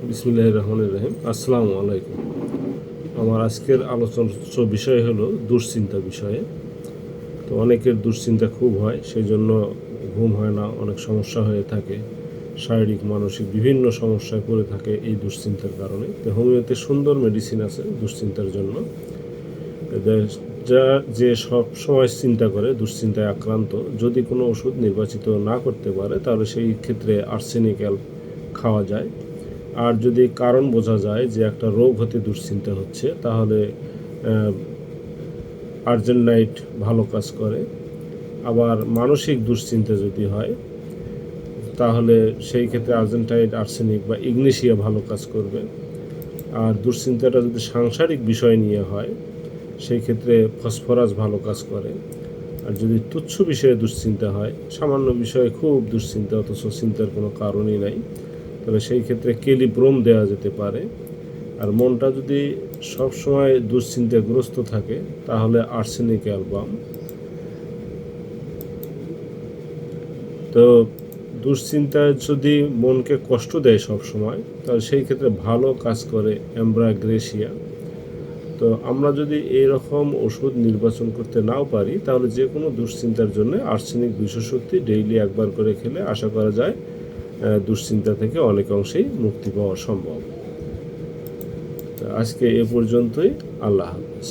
বিসমিল্লাহির রহমানির রহিম। আসসালামু আলাইকুম। আমার আজকের আলোচ্য বিষয় হলো দুশ্চিন্তা বিষয়ে। তো অনেকের দুশ্চিন্তা খুব হয়, সেই জন্য ঘুম হয় না, অনেক সমস্যা হয়ে থাকে, শারীরিক মানসিক বিভিন্ন সমস্যায় পড়ে থাকে এই দুশ্চিন্তার কারণে। তো হোমিওতে সুন্দর মেডিসিন আছে দুশ্চিন্তার জন্য। যা যে সব সময় চিন্তা করে, দুশ্চিন্তায় আক্রান্ত, যদি কোনো ওষুধ নির্বাচিত না করতে পারে তাহলে সেই ক্ষেত্রে আর্সেনিক্যাল খাওয়া যায়। আর যদি কারণ বোঝা যায় যে একটা রোগ হতে দুশ্চিন্তা হচ্ছে, তাহলে আর্জেন্টাইন ভালো কাজ করে। আবার মানসিক দুশ্চিন্তা যদি হয় তাহলে সেই ক্ষেত্রে আর্জেন্টাইন, আর্সেনিক বা ইগনেশিয়া ভালো কাজ করবে। আর দুশ্চিন্তাটা যদি সাংসারিক বিষয় নিয়ে হয় সেই ক্ষেত্রে ফসফরাস ভালো কাজ করে। আর যদি তুচ্ছ বিষয়ে দুশ্চিন্তা হয়, সামান্য বিষয়ে খুব দুশ্চিন্তা অথচ চিন্তার কোনো কারণই নাই, তবে সেই ক্ষেত্রে কেলিব্রোম দেওয়া যেতে পারে। আর মনটা যদি সবসময় দুশ্চিন্তাগ্রস্ত থাকে তাহলে আর্সেনিক অ্যালবাম। তো দুশ্চিন্তায় যদি মনকে কষ্ট দেয় সব সময়, তাহলে সেই ক্ষেত্রে ভালো কাজ করে অ্যাম্ব্রাগ্রেসিয়া। তো আমরা যদি এইরকম ওষুধ নির্বাচন করতে নাও পারি, তাহলে যে কোনো দুশ্চিন্তার জন্য আর্সেনিক 200 শক্তি ডেইলি একবার করে খেলে আশা করা যায় দুশ্চিন্তা থেকে অনেক অংশেই মুক্তি পাওয়া সম্ভব। তো আজকে এ পর্যন্তই। আল্লাহ হাফেজ।